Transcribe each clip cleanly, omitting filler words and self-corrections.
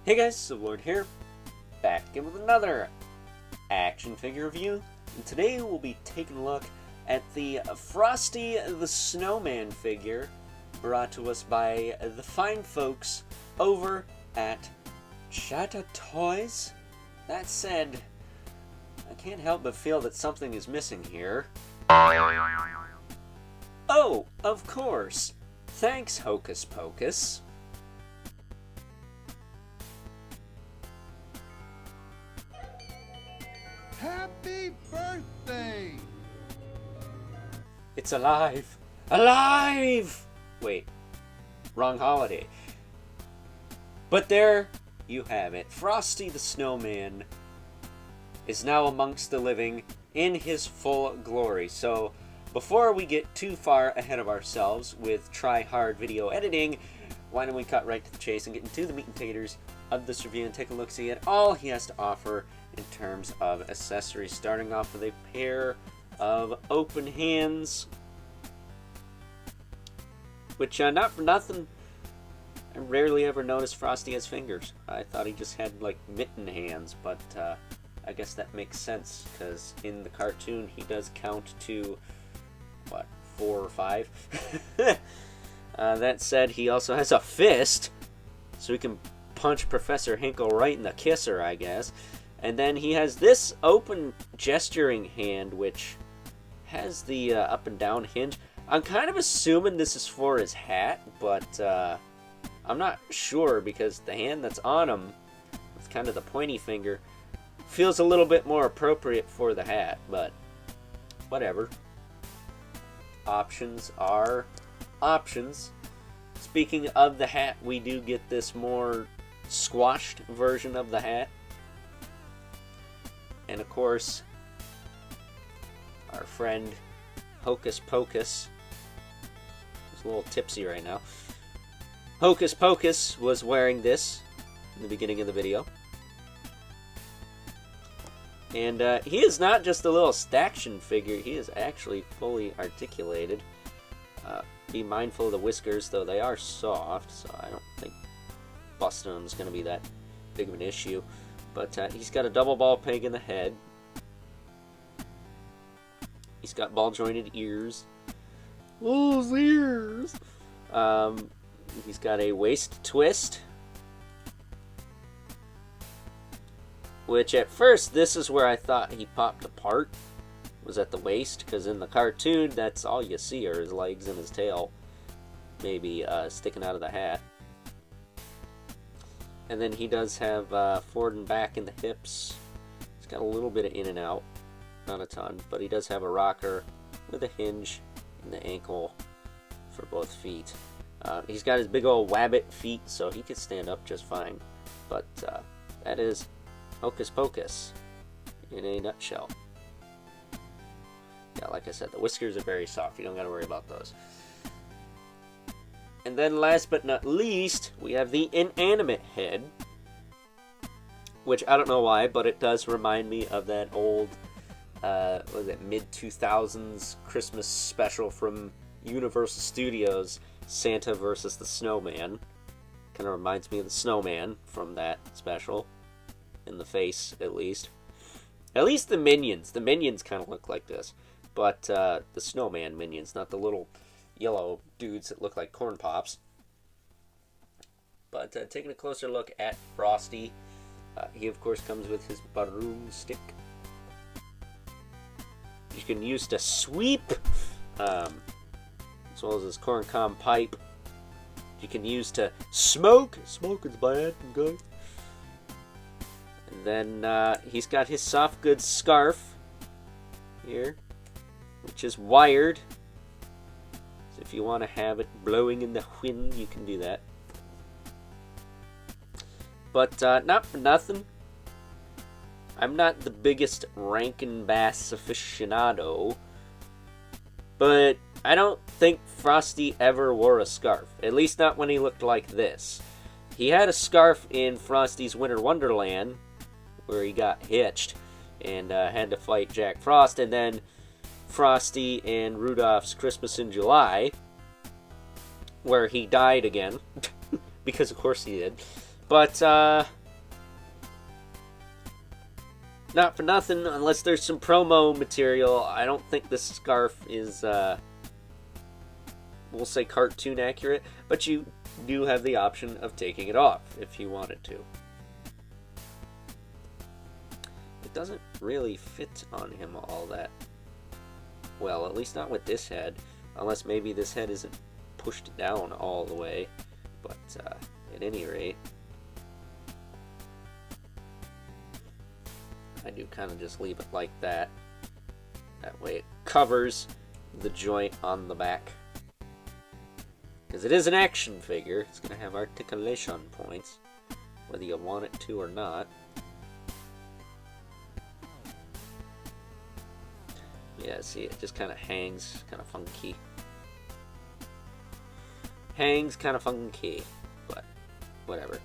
Hey guys, Lord here, back again with another action figure review, and today we'll be taking a look at the Frosty the Snowman figure brought to us by the fine folks over at Jada Toys. That said, I can't help but feel that something is missing here. Oh, of course. Thanks, Hocus Pocus. Happy birthday! It's alive! Alive! Wait, wrong holiday. But there you have it. Frosty the Snowman is now amongst the living in his full glory. So before we get too far ahead of ourselves with try-hard video editing, why don't we cut right to the chase and get into the meat and taters of this review and take a look-see at all he has to offer in terms of accessories, starting off with a pair of open hands, which not for nothing, I rarely ever noticed Frosty has fingers. I thought he just had like mitten hands, but I guess that makes sense because in the cartoon he does count to what, 4 or 5. That said, he also has a fist, so he can punch Professor Hinkle right in the kisser, I guess. And then he has this open gesturing hand, which has the up and down hinge. I'm kind of assuming this is for his hat, but I'm not sure because the hand that's on him, with kind of the pointy finger, feels a little bit more appropriate for the hat, but whatever. Options are options. Speaking of the hat, we do get this more squashed version of the hat. And of course, our friend Hocus Pocus is a little tipsy right now. Hocus Pocus was wearing this in the beginning of the video. And he is not just a little staction figure, he is actually fully articulated. Be mindful of the whiskers, though they are soft, so I don't think busting them is going to be that big of an issue. But he's got a double ball peg in the head. He's got ball jointed ears. Those ears! He's got a waist twist. Which at first, this is where I thought he popped apart. Was at the waist, because in the cartoon, that's all you see are his legs and his tail. Maybe sticking out of the hat. And then he does have forward and back in the hips. He's got a little bit of in and out. Not a ton. But he does have a rocker with a hinge in the ankle for both feet. He's got his big old wabbit feet, so he could stand up just fine. But that is Hocus Pocus in a nutshell. Yeah, like I said, the whiskers are very soft. You don't got to worry about those. And then last but not least, we have the inanimate head. Which, I don't know why, but it does remind me of that old, what was it, mid-2000s Christmas special from Universal Studios, Santa vs. the Snowman. Kind of reminds me of the Snowman from that special. In the face, at least. At least the minions. The minions kind of look like this. But the Snowman minions, not the little yellow dudes that look like corn pops. But taking a closer look at Frosty, he of course comes with his broomstick. You can use to sweep, as well as his corn cob pipe. You can use to smoke. Smoking's bad and good. And then he's got his soft goods scarf here, which is wired. So if you want to have it blowing in the wind, you can do that. But not for nothing, I'm not the biggest Rankin Bass aficionado, but I don't think Frosty ever wore a scarf. At least not when he looked like this. He had a scarf in Frosty's Winter Wonderland, where he got hitched and had to fight Jack Frost, and then Frosty and Rudolph's Christmas in July, where he died again, because of course he did. But not for nothing, unless there's some promo material, I don't think this scarf is, we'll say cartoon accurate, but you do have the option of taking it off if you wanted to. It doesn't really fit on him all that well, at least not with this head, unless maybe this head isn't pushed down all the way, but at any rate, I do kind of just leave it like that. That way it covers the joint on the back. Because it is an action figure, it's going to have articulation points, whether you want it to or not. Yeah, see, it just kind of hangs, kind of funky. Hangs kind of funky, but whatever.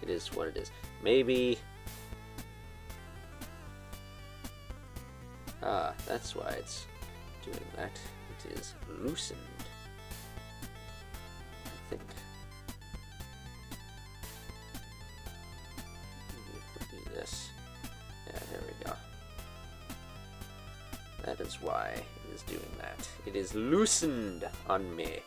It is what it is. Maybe... that's why it's doing that. It is loosened, I think. Do this. Yeah, there we go. That is why it is doing that. It is loosened on me.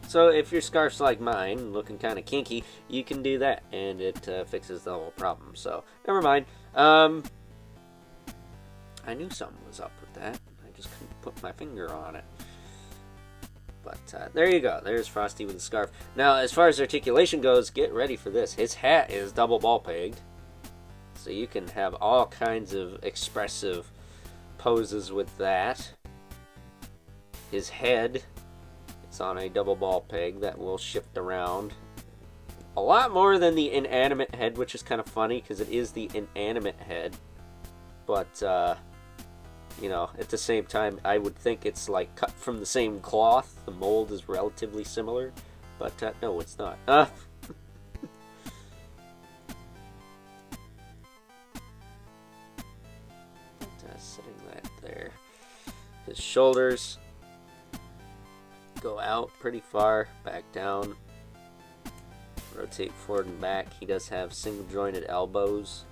So if your scarf's like mine, looking kind of kinky, you can do that, and it fixes the whole problem. So, never mind. I knew something was up with that. I just couldn't put my finger on it. But there you go. There's Frosty with the scarf. Now, as far as articulation goes, get ready for this. His hat is double ball pegged. So you can have all kinds of expressive poses with that. His head... it's on a double ball peg that will shift around a lot more than the inanimate head, which is kind of funny because it is the inanimate head. But, you know, at the same time, I would think it's like cut from the same cloth. The mold is relatively similar, but no, it's not. Setting that there. His shoulders go out pretty far, back down, rotate forward and back. He does have single jointed elbows.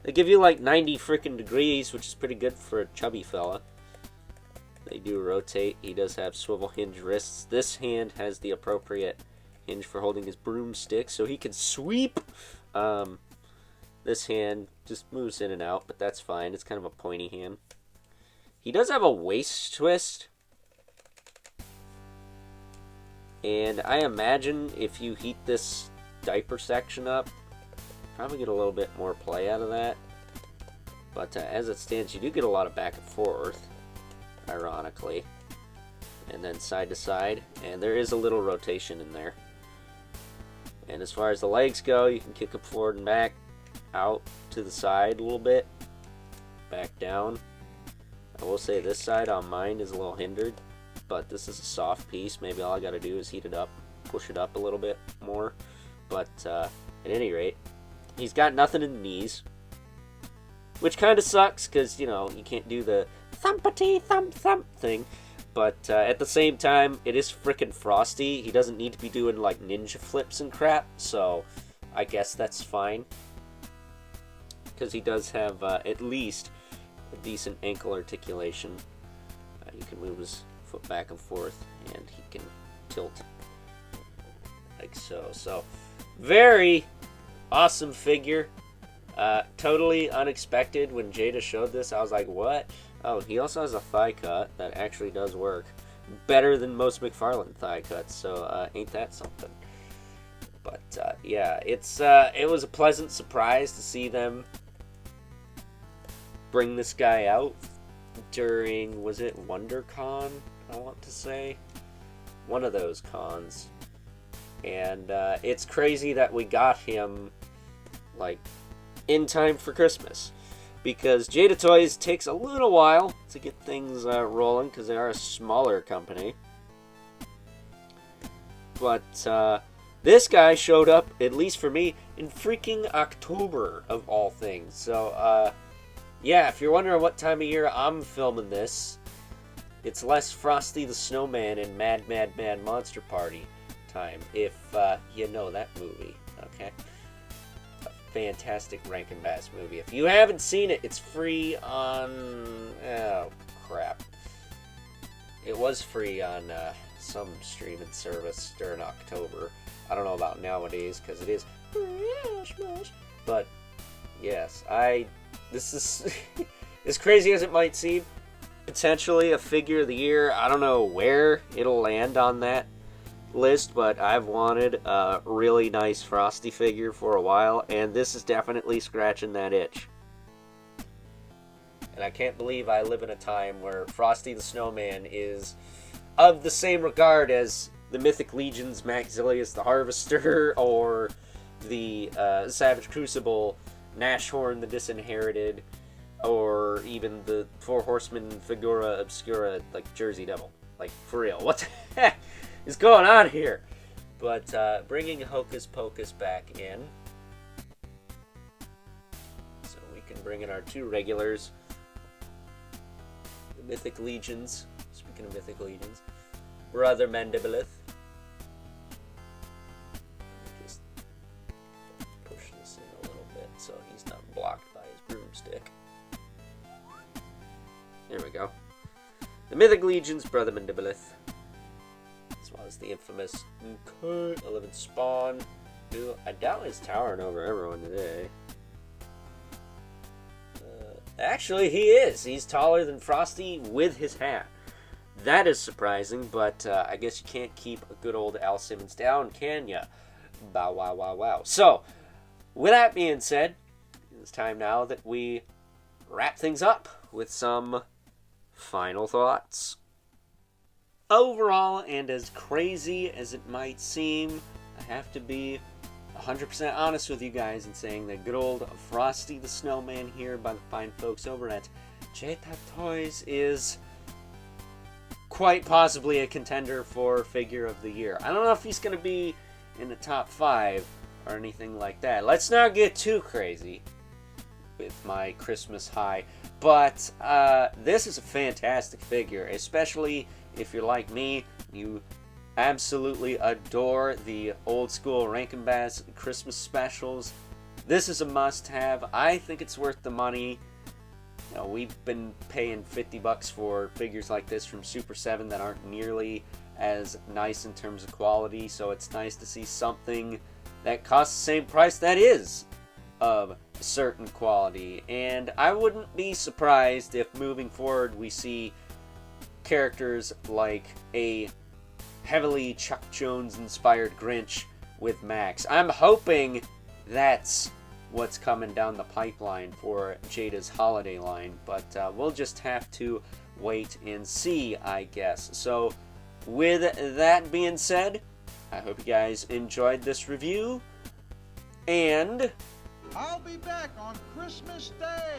They give you like 90 freaking degrees, which is pretty good for a chubby fella. They do rotate. He does have swivel hinge wrists. This hand has the appropriate hinge for holding his broomstick, so he can sweep. This hand just moves in and out, but that's fine. It's kind of a pointy hand. He does have a waist twist. And I imagine if you heat this diaper section up, probably get a little bit more play out of that. But as it stands, you do get a lot of back and forth, ironically. And then side to side, and there is a little rotation in there. And as far as the legs go, you can kick them forward and back, out to the side a little bit, back down. I will say this side on mine is a little hindered, but this is a soft piece. Maybe all I gotta do is heat it up, push it up a little bit more. But at any rate, he's got nothing in the knees, which kind of sucks because, you know, you can't do the thumpity thump thump thing. But at the same time, it is frickin' Frosty. He doesn't need to be doing like ninja flips and crap, so I guess that's fine. Because he does have at least a decent ankle articulation. You can move his foot back and forth, and he can tilt like so. So, very awesome figure. Totally unexpected when Jada showed this. I was like, what? Oh, he also has a thigh cut that actually does work better than most McFarlane thigh cuts. So, ain't that something? But yeah, it was a pleasant surprise to see them bring this guy out during, was it WonderCon, I want to say? One of those cons. And it's crazy that we got him, like, in time for Christmas. Because Jada Toys takes a little while to get things rolling, because they are a smaller company. But this guy showed up, at least for me, in freaking October, of all things. So, yeah, if you're wondering what time of year I'm filming this, it's less Frosty the Snowman and Mad Mad Mad Monster Party Time, if you know that movie, okay? A fantastic Rankin Bass movie. If you haven't seen it, it's free on... oh, crap. It was free on some streaming service during October. I don't know about nowadays, because it is... but, yes, this is... as crazy as it might seem, potentially a figure of the year. I don't know where it'll land on that list, but I've wanted a really nice Frosty figure for a while, and this is definitely scratching that itch. And I can't believe I live in a time where Frosty the Snowman is of the same regard as the Mythic Legion's Maxilius the Harvester, or the Savage Crucible Nashorn the Disinherited, or even the Four Horsemen Figura Obscura, like Jersey Devil. Like, for real, what the heck is going on here? But bringing Hocus Pocus back in, so we can bring in our two regulars. Mythic Legions. Speaking of Mythic Legions, Brother Mandibilith. Just push this in a little bit so he's not blocked by his broomstick. There we go. The Mythic Legions, Brother Mandibilith, as well as the infamous 11 Spawn, who I doubt is towering over everyone today. Actually, he is. He's taller than Frosty with his hat. That is surprising, but I guess you can't keep a good old Al Simmons down, can ya? Bow, wow, wow, wow. So, with that being said, it's time now that we wrap things up with some final thoughts. Overall, and as crazy as it might seem, I have to be 100% honest with you guys in saying that good old Frosty the Snowman here by the fine folks over at Jada Toys is quite possibly a contender for Figure of the Year. I don't know if he's going to be in the top 5 or anything like that. Let's not get too crazy with my Christmas high, but this is a fantastic figure, especially if you're like me. You absolutely adore the old school Rankin Bass Christmas specials. This is a must-have. I think it's worth the money. You know, we've been paying $50 for figures like this from Super 7 that aren't nearly as nice in terms of quality, so it's nice to see something that costs the same price that is of certain quality. And I wouldn't be surprised if moving forward we see characters like a heavily Chuck Jones inspired Grinch with Max. I'm hoping that's what's coming down the pipeline for Jada's holiday line, but we'll just have to wait and see, I guess. So with that being said, I hope you guys enjoyed this review, and I'll be back on Christmas Day.